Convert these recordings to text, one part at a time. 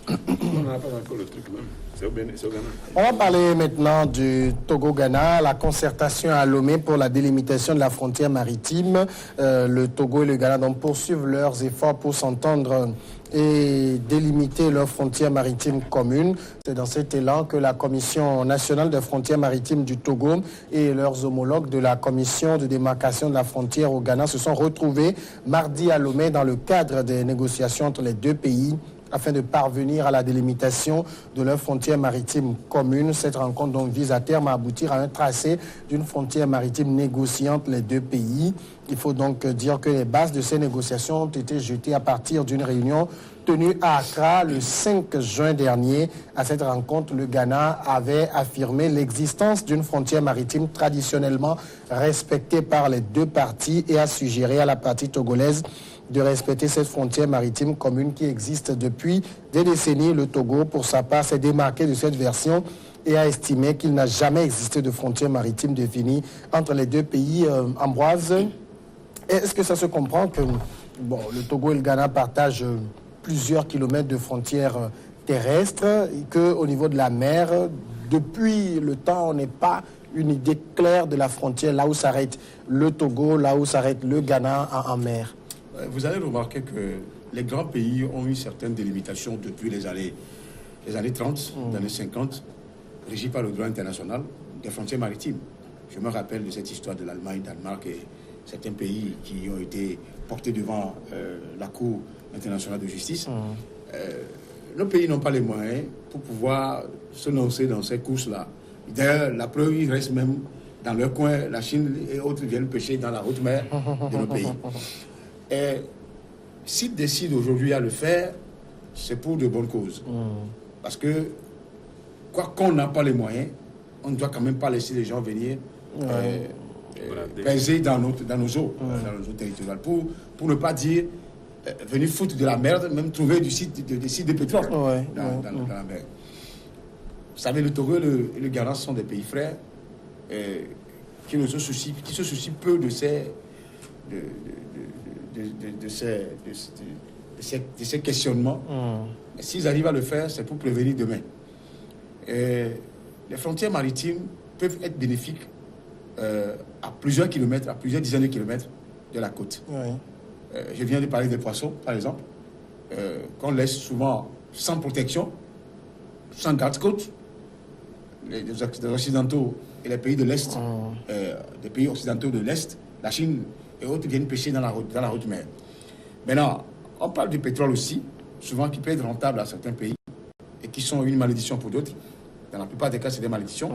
On n'a pas encore le truc même. C'est au Ghana. On va parler maintenant du Togo-Ghana, la concertation à Lomé pour la délimitation de la frontière maritime. Le Togo et le Ghana donc poursuivent leurs efforts pour s'entendre et délimiter leurs frontières maritimes communes. C'est dans cet élan que la Commission nationale des frontières maritimes du Togo et leurs homologues de la Commission de démarcation de la frontière au Ghana se sont retrouvés mardi à Lomé dans le cadre des négociations entre les deux pays afin de parvenir à la délimitation de leurs frontières maritimes communes. Cette rencontre donc vise à terme à aboutir à un tracé d'une frontière maritime négociée entre les deux pays. Il faut donc dire que les bases de ces négociations ont été jetées à partir d'une réunion tenue à Accra le 5 juin dernier. À cette rencontre, le Ghana avait affirmé l'existence d'une frontière maritime traditionnellement respectée par les deux parties et a suggéré à la partie togolaise de respecter cette frontière maritime commune qui existe depuis des décennies. Le Togo, pour sa part, s'est démarqué de cette version et a estimé qu'il n'a jamais existé de frontière maritime définie entre les deux pays. Ambroise, est-ce que ça se comprend que le Togo et le Ghana partagent plusieurs kilomètres de frontières terrestres et qu'au niveau de la mer, depuis le temps, on n'est pas une idée claire de la frontière, là où s'arrête le Togo, là où s'arrête le Ghana en mer? Vous allez remarquer que les grands pays ont eu certaines délimitations depuis les années 30, les années 50, régies par le droit international des frontières maritimes. Je me rappelle de cette histoire de l'Allemagne, Danemark et certains pays qui ont été portés devant la Cour internationale de justice. Nos pays n'ont pas les moyens pour pouvoir se lancer dans ces courses-là. D'ailleurs, la preuve, ils restent même dans leur coin. La Chine et autres viennent pêcher dans la haute mer de nos pays. Et s'ils décident aujourd'hui à le faire, c'est pour de bonnes causes. Parce que, quoi qu'on n'a pas les moyens, on ne doit quand même pas laisser les gens venir peser dans nos eaux, dans nos eaux territoriales. Pour ne pas dire venir foutre de la merde, même trouver des sites de pétrole dans la mer. Vous savez, le Togo et le Ghana sont des pays frères qui se soucient peu de ces questionnements. S'ils arrivent à le faire, c'est pour prévenir demain. Les frontières maritimes peuvent être bénéfiques à plusieurs kilomètres, à plusieurs dizaines de kilomètres de la côte. Je viens de parler des poissons, par exemple, qu'on laisse souvent sans protection, sans garde-côte. Les Occidentaux et les pays de l'Est, des pays occidentaux de l'Est, la Chine et autres viennent pêcher dans la haute mer. Maintenant, on parle du pétrole aussi, souvent qui peut être rentable à certains pays et qui sont une malédiction pour d'autres. Dans la plupart des cas, c'est des malédictions.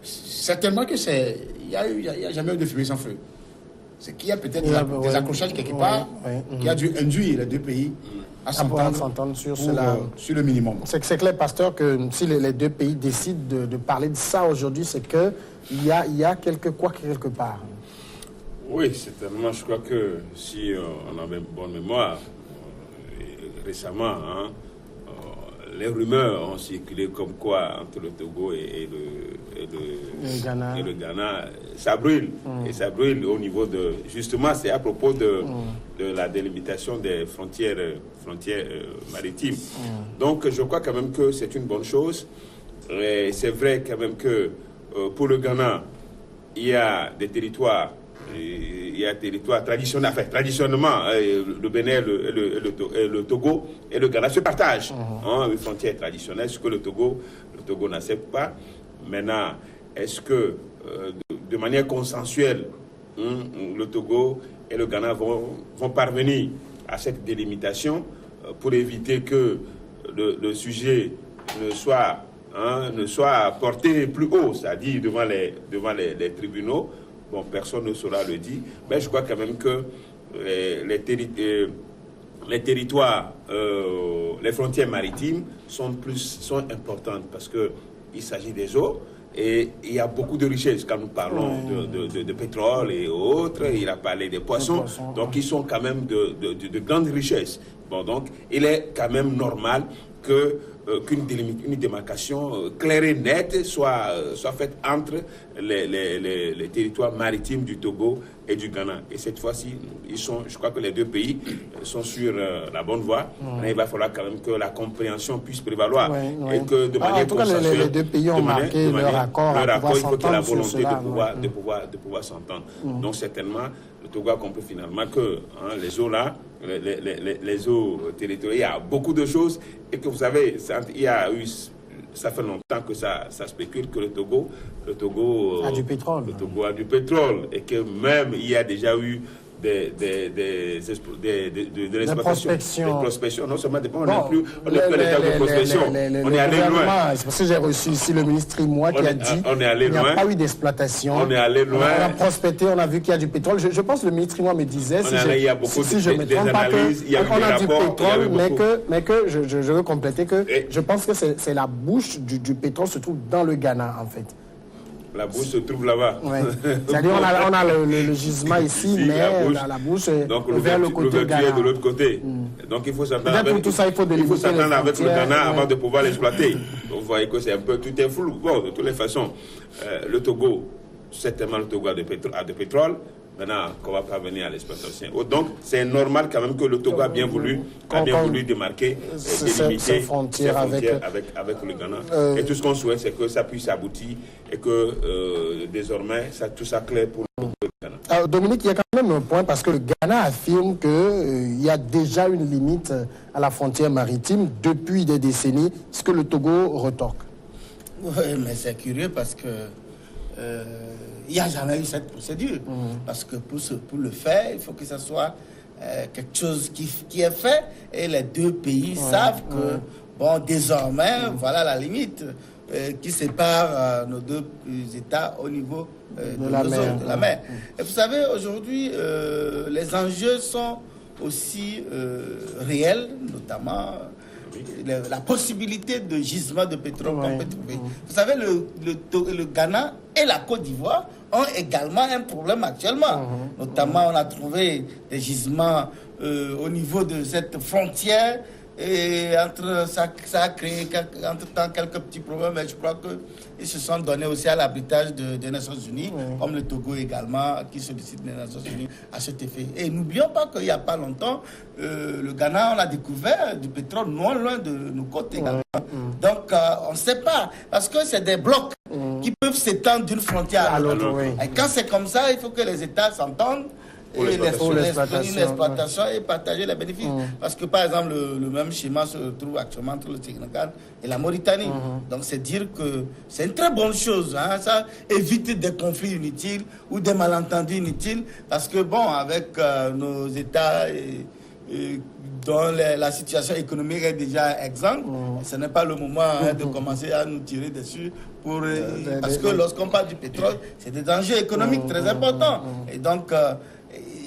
Certainement que il n'y a jamais eu de fumée sans feu. C'est qu'il y a peut-être des accrochages quelque part qui a dû induire les deux pays à s'entendre sur le minimum. C'est clair, pasteur, que si les deux pays décident de parler de ça aujourd'hui, c'est qu'il y a quelque part. Oui, certainement. Je crois que si on avait une bonne mémoire, récemment, les rumeurs ont circulé comme quoi entre le Togo et le Ghana, ça brûle. Et ça brûle au niveau de... Justement, c'est à propos de la délimitation des frontières maritimes. Donc, je crois quand même que c'est une bonne chose. Et c'est vrai quand même que pour le Ghana, il y a des territoires... Il y a des territoires traditionnels, traditionnellement, le Bénin, le Togo et le Ghana se partagent une frontière traditionnelle, ce que le Togo n'accepte pas. Maintenant, est-ce que de manière consensuelle, le Togo et le Ghana vont parvenir à cette délimitation pour éviter que le sujet ne soit porté plus haut, c'est-à-dire devant les tribunaux? Bon, personne ne saura le dire, mais je crois quand même que les territoires, les frontières maritimes sont importantes parce qu'il s'agit des eaux et il y a beaucoup de richesses. Quand nous parlons de pétrole et autres, il a parlé des poissons, donc ils sont quand même de grandes richesses. Bon, donc, il est quand même normal qu'une démarcation claire et nette soit faite entre les territoires maritimes du Togo et du Ghana. Et cette fois-ci, je crois que les deux pays sont sur la bonne voie. Mais il va falloir quand même que la compréhension puisse prévaloir. Et que de manière en tout cas, les deux pays ont marqué leur accord. Il faut qu'il y ait la volonté de pouvoir s'entendre. Donc certainement, le Togo a compris finalement que les eaux là, les eaux territoriales, il y a beaucoup de choses. Et que vous savez, ça fait longtemps que ça spécule que le Togo a du pétrole. Le Togo a du pétrole et que même il y a déjà eu des prospections. Non seulement on n'est plus à l'état de prospection. On est allé loin. C'est parce que j'ai reçu ici le ministre Imoua qui a dit qu'il n'y a pas eu d'exploitation. On est allé loin. On a prospecté, on a vu qu'il y a du pétrole. Je pense que le ministre Imoua me disait, si je ne me trompe pas, qu'on a du pétrole, mais que je veux compléter que je pense que c'est la bouche du pétrole se trouve dans le Ghana en fait. La bouche se trouve là-bas. Ouais. C'est-à-dire on a le gisement ici, mais la bouche est vers le côté Ghana. De l'autre côté. Donc il faut s'attendre avec, tout ça, il faut s'attendre avec le Ghana avant de pouvoir l'exploiter. Donc vous voyez que c'est un peu, tout est flou. Bon, de toutes les façons, le Togo, certainement le Togo a de pétrole. Maintenant, qu'on ne va pas venir à l'exploitation. Donc, c'est normal quand même que le Togo a bien voulu démarquer, délimiter ses frontières avec le Ghana. Et tout ce qu'on souhaite, c'est que ça puisse aboutir et que désormais, tout ça clair pour le Ghana. Alors, Dominique, il y a quand même un point parce que le Ghana affirme qu'il y a déjà une limite à la frontière maritime depuis des décennies, ce que le Togo retorque. Oui, mais c'est curieux parce que il n'y a jamais eu cette procédure. Parce que pour le faire, il faut que ce soit quelque chose qui est fait. Et les deux pays savent que, bon, désormais, voilà la limite qui sépare nos deux États au niveau de la mer. Et vous savez, aujourd'hui, les enjeux sont aussi réels, notamment la possibilité de gisement de pétrole qu'on peut trouver. Vous savez, le Ghana et la Côte d'Ivoire ont également un problème actuellement. Notamment, on a trouvé des gisements au niveau de cette frontière. Et ça a créé entre-temps quelques petits problèmes, mais je crois qu'ils se sont donnés aussi à l'arbitrage des Nations Unies, comme le Togo également, qui sollicite les Nations Unies à cet effet. Et n'oublions pas qu'il n'y a pas longtemps, le Ghana, on a découvert du pétrole non loin de nos côtes également. Donc, on ne sait pas, parce que c'est des blocs qui peuvent s'étendre d'une frontière à l'autre. Et quand c'est comme ça, il faut que les États s'entendent. Et l'exploitation et partager les bénéfices. Parce que, par exemple, le même schéma se trouve actuellement entre le Sénégal et la Mauritanie. Donc, c'est dire que c'est une très bonne chose. Hein. Ça évite des conflits inutiles ou des malentendus inutiles. Parce que, bon, avec nos États dont la situation économique est déjà exsangue, ce n'est pas le moment de commencer à nous tirer dessus. Parce que lorsqu'on parle du pétrole, c'est des enjeux économiques très importants. Et donc,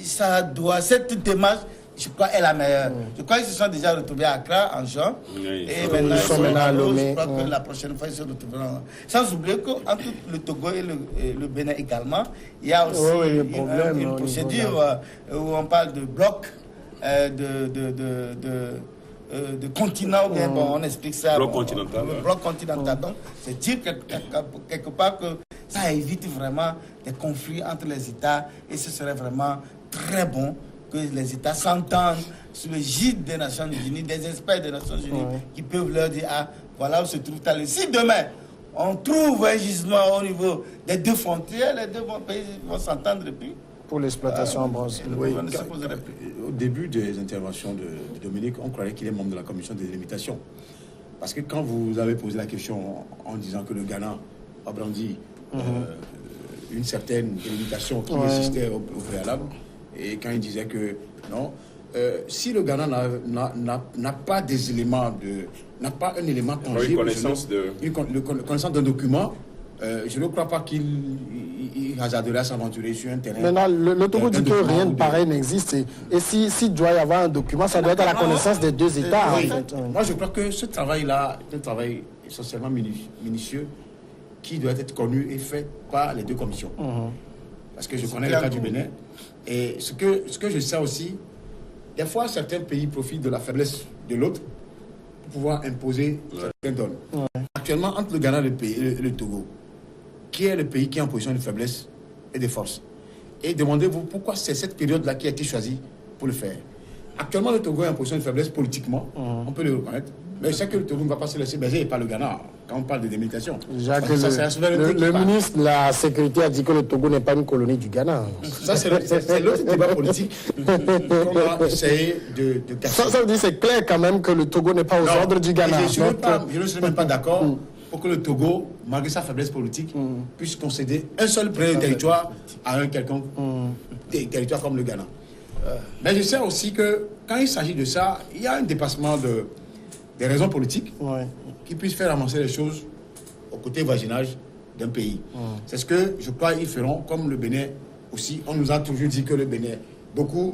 cette démarche, je crois, est la meilleure. Je crois qu'ils se sont déjà retrouvés à Accra en juin. Et maintenant, ils sont à Lomé. Je crois que la prochaine fois, ils se retrouveront. Sans oublier qu'entre le Togo et le Bénin également, il y a aussi une procédure où on parle de blocs, de continent, bien, bon, on explique ça. Bloc continental. Bloc continental. Donc, c'est dire quelque part que ça évite vraiment des conflits entre les États et ce serait vraiment très bon que les États s'entendent sous le gîte des Nations Unies, des experts des Nations Unies qui peuvent leur dire, voilà où se trouve Thalès. Si demain, on trouve un gisement au niveau des deux frontières, les deux pays vont s'entendre depuis. Pour l'exploitation en bronze. Au début des interventions de Dominique, on croyait qu'il est membre de la commission de délimitation. Parce que quand vous avez posé la question en disant que le Ghana a brandi une certaine délimitation qui existait au préalable, et quand il disait que non, si le Ghana n'a pas des éléments n'a pas un élément tangible, connaissance d'un document, je ne crois pas qu'il hasarderait à s'aventurer sur un terrain. Maintenant, le Togo dit que rien de pareil n'existe. Et s'il doit y avoir un document, ça doit être à la connaissance des deux États. En fait. Moi, je crois que ce travail-là est un travail essentiellement minutieux qui doit être connu et fait par les deux commissions. Parce que je connais le cas du Bénin. Et ce que je sais aussi, des fois, certains pays profitent de la faiblesse de l'autre pour pouvoir imposer certaines donnes. Actuellement, entre le Ghana et le Togo, qui est le pays qui est en position de faiblesse et de force? Et demandez-vous pourquoi c'est cette période-là qui a été choisie pour le faire. Actuellement, le Togo est en position de faiblesse politiquement, on peut le reconnaître. Mais je sais que le Togo ne va pas se laisser baiser et pas le Ghana quand on parle de délimitation. Jacques, le ministre de la Sécurité a dit que le Togo n'est pas une colonie du Ghana. Ça, c'est l'autre débat politique qu'on va essayer de casser. Ça veut dire c'est clair quand même que le Togo n'est pas aux ordres du Ghana. Je ne suis même pas d'accord pour que le Togo, malgré sa faiblesse politique, puisse concéder un seul territoire à un quelconque territoire comme le Ghana. Mais je sais aussi que quand il s'agit de ça, il y a un dépassement des raisons politiques qui puissent faire avancer les choses au côté voisinage d'un pays. C'est ce que je crois qu'ils feront, comme le Bénin aussi. On nous a toujours dit que le Bénin,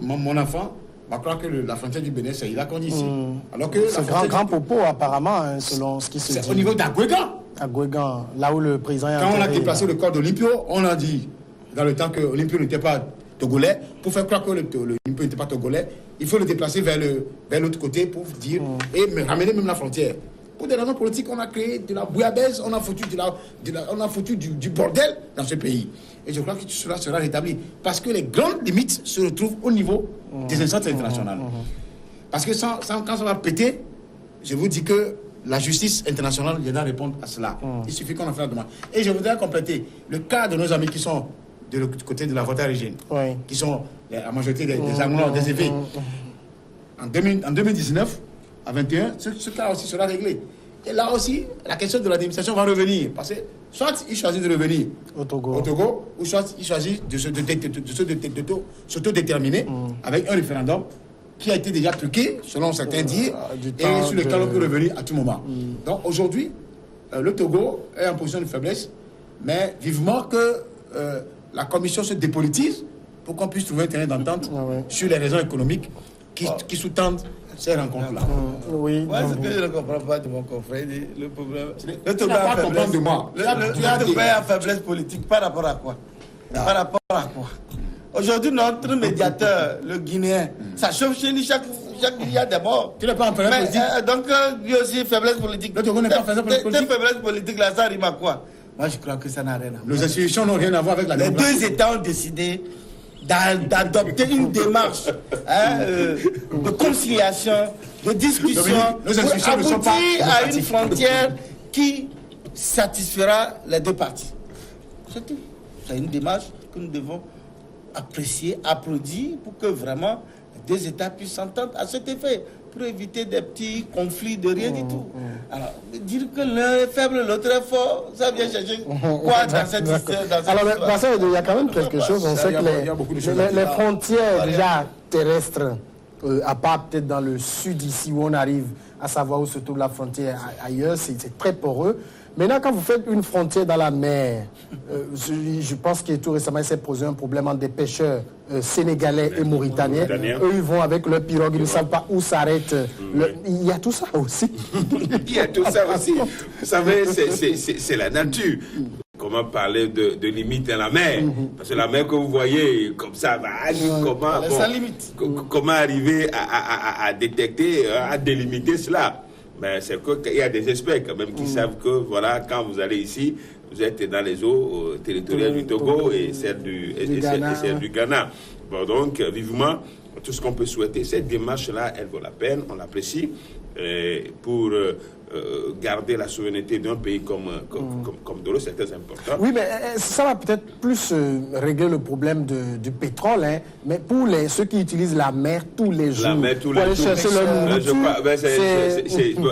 mon enfant va croire que la frontière du Bénin, c'est là qu'on dit ici. Alors que c'est grand popo apparemment, hein, selon ce qui se dit. C'est au niveau d'Agouégan. Agouégan, là où le président est quand on a enterré, déplacé le corps d'Olympio, on a dit, dans le temps que Olympio n'était pas togolais, pour faire croire que l'Olympio n'était pas togolais, il faut le déplacer vers l'autre côté pour dire, et ramener même la frontière. Pour des raisons politiques, on a créé de la bouillabaisse, on a foutu du bordel dans ce pays. Et je crois que tout cela sera rétabli. Parce que les grandes limites se retrouvent au niveau des instances internationales. Parce que quand ça va péter, je vous dis que la justice internationale viendra répondre à cela. Il suffit qu'on en fasse la demande. Et je voudrais compléter le cas de nos amis qui sont de l'autre côté de la Volta-Régine, qui sont la majorité des Angolais, des évêques. En 2019, à 21, ce cas aussi sera réglé. Et là aussi, la question de l'administration va revenir. Parce que soit ils choisissent de revenir au Togo, ou soit ils choisissent de s'autodéterminer avec un référendum qui a été déjà truqué, selon certains dires, et sur lequel on peut revenir à tout moment. Donc aujourd'hui, le Togo est en position de faiblesse, mais vivement que la commission se dépolitise pour qu'on puisse trouver un terrain d'entente sur les raisons économiques qui sous-tendent ces rencontres-là. Ce que je ne comprends pas de mon confrère, le problème. Le Togo a faiblesse de moi. Le Togo est en faiblesse politique par rapport à quoi? Par rapport à quoi? Aujourd'hui, notre médiateur, le Guinéen, ça chauffe chez lui chaque il y a des morts. Tu n'es pas en faiblesse politique. Donc, lui aussi, faiblesse politique. Le Togo n'est pas en faiblesse politique. Tes faiblesses politiques, là, ça rime à quoi? Moi, je crois que ça n'a rien à voir. Nos institutions n'ont rien à voir avec la démocratie. Les deux États ont décidé d'adopter une démarche de conciliation, de discussion, pour aboutir à une frontière qui satisfera les deux parties. C'est tout. C'est une démarche que nous devons apprécier, applaudir, pour que vraiment les deux États puissent s'entendre à cet effet, pour éviter des petits conflits de rien du tout. Alors, dire que l'un est faible, l'autre est fort, ça vient chercher quoi dans cette histoire? Alors, il y a quand même quelque chose. On sait que les frontières déjà terrestres, à part peut-être dans le sud ici où on arrive à savoir où se trouve la frontière ailleurs, c'est très poreux. Maintenant, quand vous faites une frontière dans la mer, je pense que tout récemment, il s'est posé un problème entre des pêcheurs sénégalais et mauritaniens. Eux, ils vont avec leur pirogue, ils ne savent pas où s'arrête. Il y a tout ça aussi. Il y a tout ça aussi. Vous savez, c'est la nature. Comment parler de limite dans la mer? Parce que la mer que vous voyez, comme ça, comment arriver à détecter, à délimiter cela? Mais c'est qu'il y a des experts quand même qui savent que voilà, quand vous allez ici, vous êtes dans les eaux territoriales du Togo et celles du Ghana. Bon, donc, vivement, tout ce qu'on peut souhaiter, cette démarche-là, elle vaut la peine, on l'apprécie, pour garder la souveraineté d'un pays comme de l'autre, c'est très important. Oui, mais ça va peut-être plus régler le problème du pétrole, hein, mais pour ceux qui utilisent la mer tous les jours, pour aller chercher leur nourriture,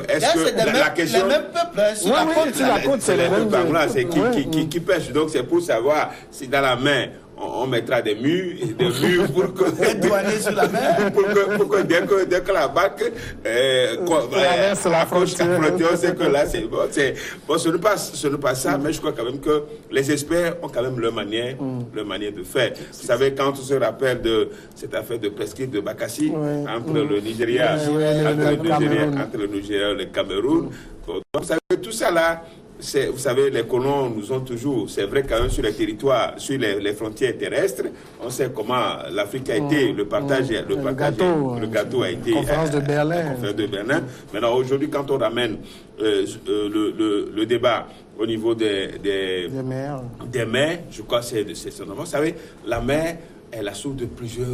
est-ce que la question... Les mêmes peuples, sur la côte, c'est les mêmes peuples qui pêchent. Donc c'est pour savoir si dans la mer, on mettra des murs pour que sur la mer, pour que dès que la barque traverse la frontière, c'est que là c'est bon. Ce n'est pas ça, mais je crois quand même que les experts ont quand même leur manière de faire. Vous savez, quand on se rappelle de cette affaire de presqu'île de Bakassi entre le Nigeria, entre le Nigeria et le Cameroun, vous savez tout ça là. vous savez, les colons nous ont toujours, c'est vrai quand même sur les territoires, sur les frontières terrestres, on sait comment l'Afrique a été, le gâteau a été... Conférence de Berlin. Conférence de Berlin. Maintenant, aujourd'hui, quand on ramène le débat au niveau des mers, je crois que c'est normal. Vous savez, la mer est la source de plusieurs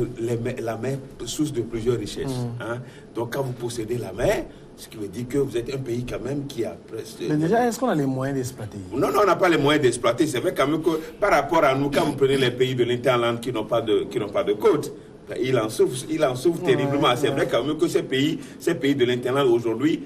richesses. Hein. Donc, quand vous possédez la mer, ce qui veut dire que vous êtes un pays quand même qui a presque... Mais déjà, est-ce qu'on a les moyens d'exploiter? Non, on n'a pas les moyens d'exploiter. C'est vrai quand même que par rapport à nous, quand vous prenez les pays de l'interland qui n'ont pas de côte, il en souffre terriblement. C'est vrai quand même que ces pays de l'interland aujourd'hui,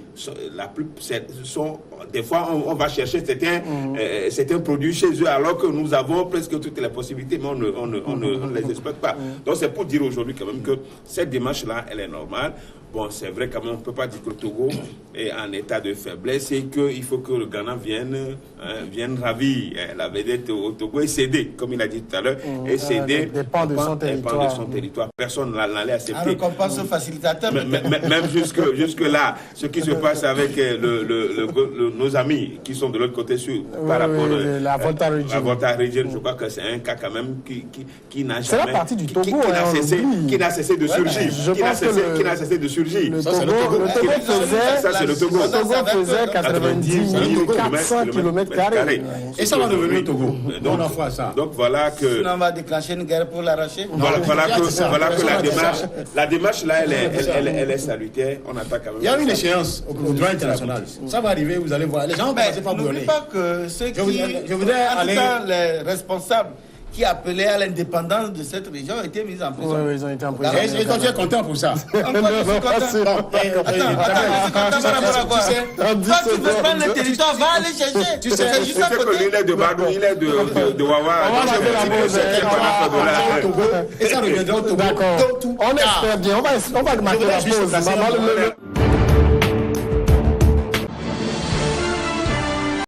des fois on va chercher certains produits chez eux alors que nous avons presque toutes les possibilités, mais on ne les exploite pas. Donc c'est pour dire aujourd'hui quand même que cette démarche-là, elle est normale. Bon, c'est vrai quand même, on ne peut pas dire que le Togo est en état de faiblesse et qu'il faut que le Ghana vienne ravir la vedette au Togo et céder, comme il a dit tout à l'heure, et céder dépend de son territoire. Personne n'allait accepter. Alors qu'on passe au facilitateur. Même jusque-là, ce qui se passe avec nos amis qui sont de l'autre côté par rapport à la Volta Region, je crois que c'est un cas quand même qui n'a jamais... C'est la partie du Togo, qui n'a cessé de surgir. Qui n'a cessé de surgir. Le Togo faisait 90 400 km². Et ça va devenir le Togo. Donc voilà que... Sinon on va déclencher une guerre pour l'arracher. Voilà que la démarche là, elle est salutaire. On attaque quand même. Il y a une échéance au droit international. Ça va arriver, vous allez voir. Les gens vont commencer par brûler. N'oublie pas que ceux les responsables qui appelaient à l'indépendance de cette région ont été mis en prison. Oui, ils ont été en prison. Et toi, tu es content pour ça? Attends, tu veux prendre le territoire, va aller chercher. Tu sais que lui, il est de Badou, il est de Wawa. Et ça reviendra au Togo. D'accord. On espère bien. On va marquer la pause.